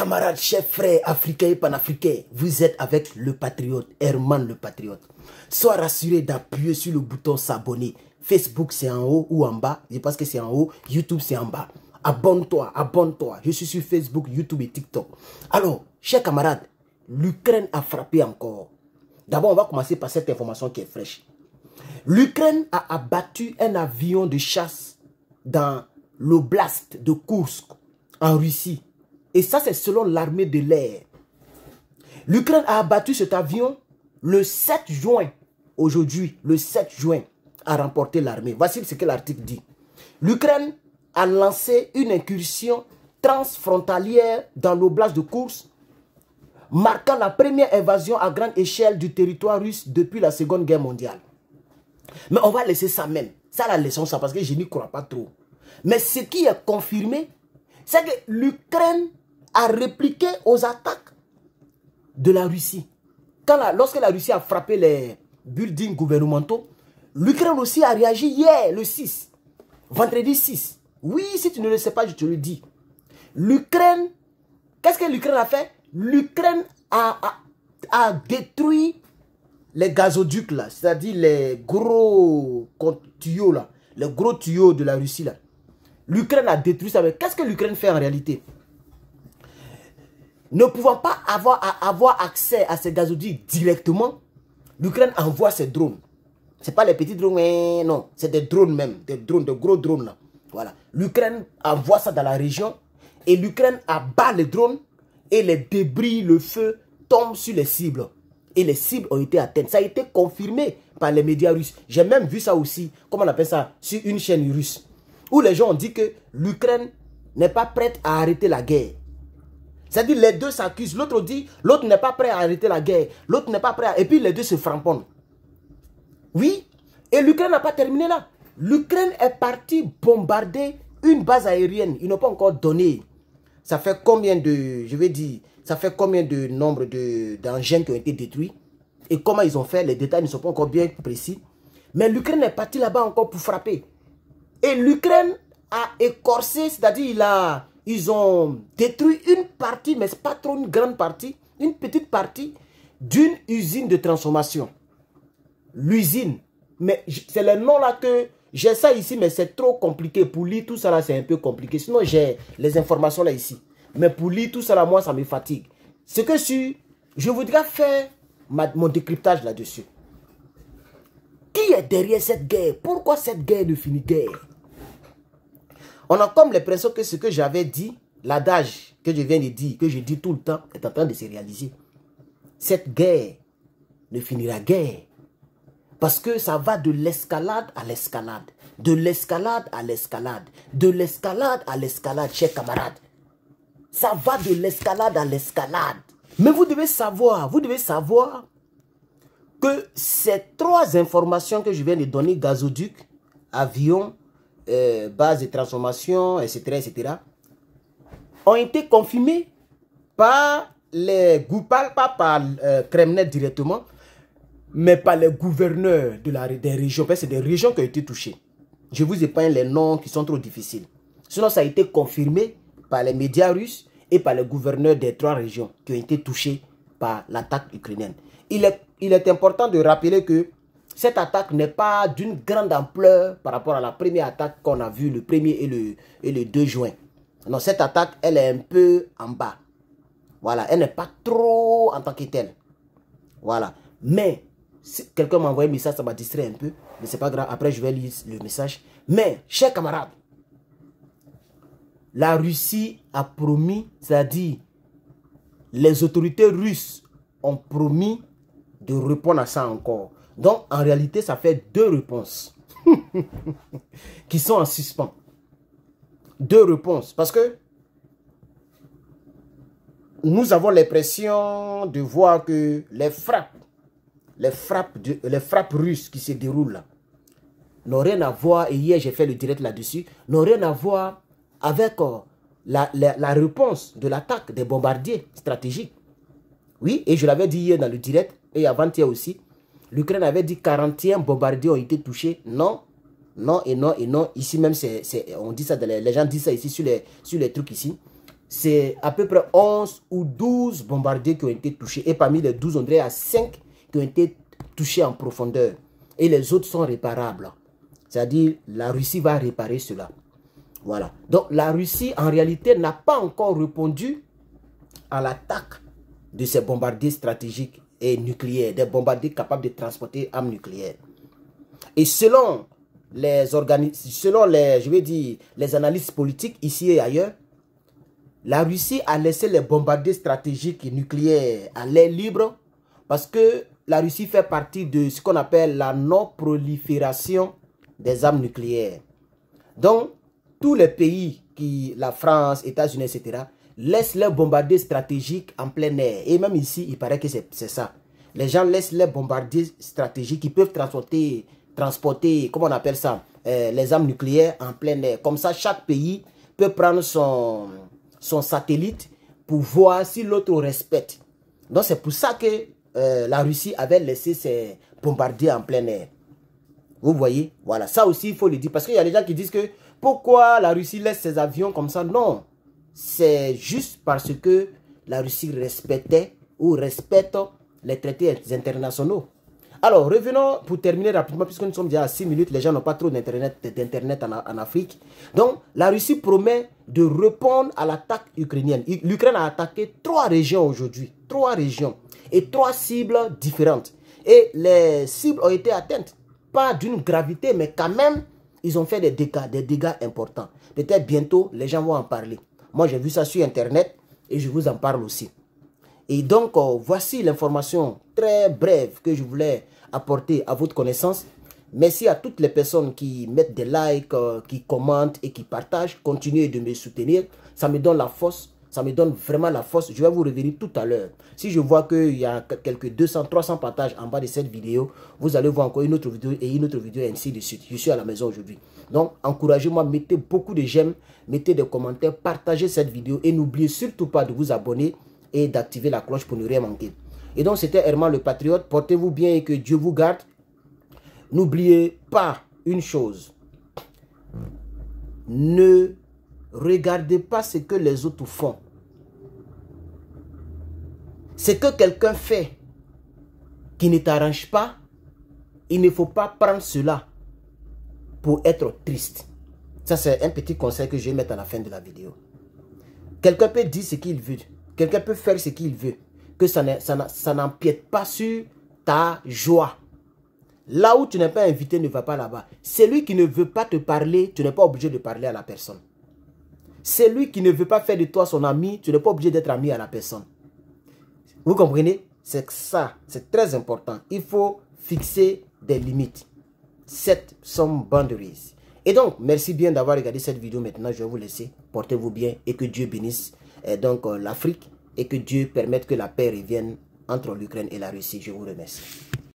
camarades, chers frères africains et panafricains, vous êtes avec le patriote, Herman le patriote. Sois rassuré d'appuyer sur le bouton s'abonner. Facebook c'est en haut ou en bas, je pense que c'est en haut, YouTube c'est en bas. Abonne-toi, abonne-toi. Je suis sur Facebook, YouTube et TikTok. Alors, chers camarades, l'Ukraine a frappé encore. D'abord, on va commencer par cette information qui est fraîche. L'Ukraine a abattu un avion de chasse dans l'oblast de Kursk, en Russie. Et ça, c'est selon l'armée de l'air. L'Ukraine a abattu cet avion le 7 juin. Aujourd'hui, le 7 juin, a remporté l'armée. Voici ce que l'article dit. L'Ukraine a lancé une incursion transfrontalière dans l'oblast de Kursk, marquant la première invasion à grande échelle du territoire russe depuis la Seconde Guerre mondiale. Mais on va laisser ça même. Ça, la leçon, ça, parce que je n'y crois pas trop. Mais ce qui est confirmé, c'est que l'Ukraine a répliqué aux attaques de la Russie. Lorsque la Russie a frappé les buildings gouvernementaux, l'Ukraine aussi a réagi hier, le 6, vendredi 6. Oui, si tu ne le sais pas, je te le dis. L'Ukraine, qu'est-ce que l'Ukraine a fait? L'Ukraine a détruit les gazoducs, là, c'est-à-dire les gros tuyaux, là, les gros tuyaux de la Russie, là. L'Ukraine a détruit ça. Mais qu'est-ce que l'Ukraine fait en réalité? Ne pouvant pas avoir accès à ces gazoducs directement, l'Ukraine envoie ses drones. Ce n'est pas les petits drones, mais non, c'est des drones même, des drones, de gros drones là. Voilà. L'Ukraine envoie ça dans la région et l'Ukraine abat les drones et les débris, le feu tombent sur les cibles. Et les cibles ont été atteintes. Ça a été confirmé par les médias russes. J'ai même vu ça aussi, comment on appelle ça, sur une chaîne russe. Où les gens ont dit que l'Ukraine n'est pas prête à arrêter la guerre. C'est-à-dire les deux s'accusent. L'autre dit, l'autre n'est pas prêt à arrêter la guerre. L'autre n'est pas prêt à... Et puis les deux se frapponnent. Oui. Et l'Ukraine n'a pas terminé là. L'Ukraine est partie bombarder une base aérienne. Ils n'ont pas encore donné. Ça fait combien de... Je vais dire... Ça fait combien de nombre d'engins qui ont été détruits. Et comment ils ont fait. Les détails ne sont pas encore bien précis. Mais l'Ukraine est partie là-bas encore pour frapper. Et l'Ukraine a écorcé, c'est-à-dire ils ont détruit une partie, mais ce n'est pas trop une grande partie, une petite partie d'une usine de transformation. L'usine, mais c'est le nom là que j'ai ça ici, mais c'est trop compliqué. Pour lire tout ça là, c'est un peu compliqué. Sinon, j'ai les informations là ici. Mais pour lire tout ça là, moi, ça me fatigue. C'est que je voudrais faire mon décryptage là-dessus. Qui est derrière cette guerre? Pourquoi cette guerre ne finit guère? On a comme l'impression que ce que j'avais dit, l'adage que je viens de dire, que je dis tout le temps, est en train de se réaliser. Cette guerre ne finira guère. Parce que ça va de l'escalade à l'escalade. De l'escalade à l'escalade. De l'escalade à l'escalade, chers camarades. Ça va de l'escalade à l'escalade. Mais vous devez savoir que ces trois informations que je viens de donner, gazoduc, avion, base de transformation, etc., etc., ont été confirmées par les goupals, pas par Kremlin directement, mais par les gouverneurs des régions. Parce que c'est des régions qui ont été touchées. Je vous épargne les noms qui sont trop difficiles. Sinon, ça a été confirmé par les médias russes et par les gouverneurs des trois régions qui ont été touchés par l'attaque ukrainienne. Il est important de rappeler que cette attaque n'est pas d'une grande ampleur par rapport à la première attaque qu'on a vue le 1er et le 2 juin. Non, cette attaque, elle est un peu en bas. Voilà, elle n'est pas trop en tant que telle. Voilà. Mais, si quelqu'un m'a envoyé un message, ça m'a distrait un peu. Mais c'est pas grave, après je vais lire le message. Mais, chers camarades, la Russie a promis, c'est-à-dire les autorités russes ont promis de répondre à ça encore. Donc, en réalité, ça fait deux réponses qui sont en suspens. Deux réponses. Parce que nous avons l'impression de voir que les frappes russes qui se déroulent là n'ont rien à voir, et hier j'ai fait le direct là-dessus, n'ont rien à voir avec la réponse de l'attaque des bombardiers stratégiques. Oui, et je l'avais dit hier dans le direct, et avant-hier aussi, l'Ukraine avait dit 41 bombardiers ont été touchés. Non, non et non et non. Ici même, on dit ça, les gens disent ça ici sur les trucs ici. c'est à peu près 11 ou 12 bombardiers qui ont été touchés. Et parmi les 12, on dirait à 5 qui ont été touchés en profondeur. Et les autres sont réparables. C'est-à-dire, la Russie va réparer cela. Voilà. Donc, la Russie, en réalité, n'a pas encore répondu à l'attaque de ces bombardiers stratégiques et nucléaires. Des bombardiers capables de transporter armes nucléaires. Et selon les analystes politiques ici et ailleurs, la Russie a laissé les bombardiers stratégiques et nucléaires à l'air libre parce que la Russie fait partie de ce qu'on appelle la non-prolifération des armes nucléaires. Donc, tous les pays, la France, États-Unis, etc., laissent leurs bombardiers stratégiques en plein air. Et même ici, il paraît que c'est ça. Les gens laissent les bombardiers stratégiques qui peuvent transporter, comment on appelle ça, les armes nucléaires en plein air. Comme ça, chaque pays peut prendre son satellite pour voir si l'autre respecte. Donc, c'est pour ça que la Russie avait laissé ses bombardiers en plein air. Vous voyez, voilà, ça aussi, il faut le dire. Parce qu'il y a des gens qui disent que pourquoi la Russie laisse ses avions comme ça? Non, c'est juste parce que la Russie respectait ou respecte les traités internationaux. Alors, revenons pour terminer rapidement, puisque nous sommes déjà à 6 minutes, les gens n'ont pas trop d'internet en Afrique. Donc, la Russie promet de répondre à l'attaque ukrainienne. L'Ukraine a attaqué 3 régions aujourd'hui, 3 régions et 3 cibles différentes. Et les cibles ont été atteintes, pas d'une gravité, mais quand même, ils ont fait des dégâts importants. Peut-être bientôt, les gens vont en parler. Moi, j'ai vu ça sur Internet et je vous en parle aussi. Et donc, voici l'information très brève que je voulais apporter à votre connaissance. Merci à toutes les personnes qui mettent des likes, qui commentent et qui partagent. Continuez de me soutenir. Ça me donne la force. Ça me donne vraiment la force. Je vais vous revenir tout à l'heure. Si je vois qu'il y a quelques 200, 300 partages en bas de cette vidéo, vous allez voir encore une autre vidéo et une autre vidéo et ainsi de suite. Je suis à la maison aujourd'hui. Donc, encouragez-moi, mettez beaucoup de j'aime, mettez des commentaires, partagez cette vidéo et n'oubliez surtout pas de vous abonner et d'activer la cloche pour ne rien manquer. Et donc, c'était Herman le Patriote. Portez-vous bien et que Dieu vous garde. N'oubliez pas une chose. Ne regardez pas ce que les autres font. Ce que quelqu'un fait qui ne t'arrange pas, il ne faut pas prendre cela pour être triste. Ça, c'est un petit conseil que je vais mettre à la fin de la vidéo. Quelqu'un peut dire ce qu'il veut. Quelqu'un peut faire ce qu'il veut. Que ça n'empiète pas sur ta joie. Là où tu n'es pas invité, ne va pas là-bas. Celui qui ne veut pas te parler, tu n'es pas obligé de parler à la personne. Celui qui ne veut pas faire de toi son ami, tu n'es pas obligé d'être ami à la personne. Vous comprenez? C'est ça, c'est très important. Il faut fixer des limites. Set some boundaries. Et donc, merci bien d'avoir regardé cette vidéo. Maintenant, je vais vous laisser. Portez-vous bien et que Dieu bénisse l'Afrique et que Dieu permette que la paix revienne entre l'Ukraine et la Russie. Je vous remercie.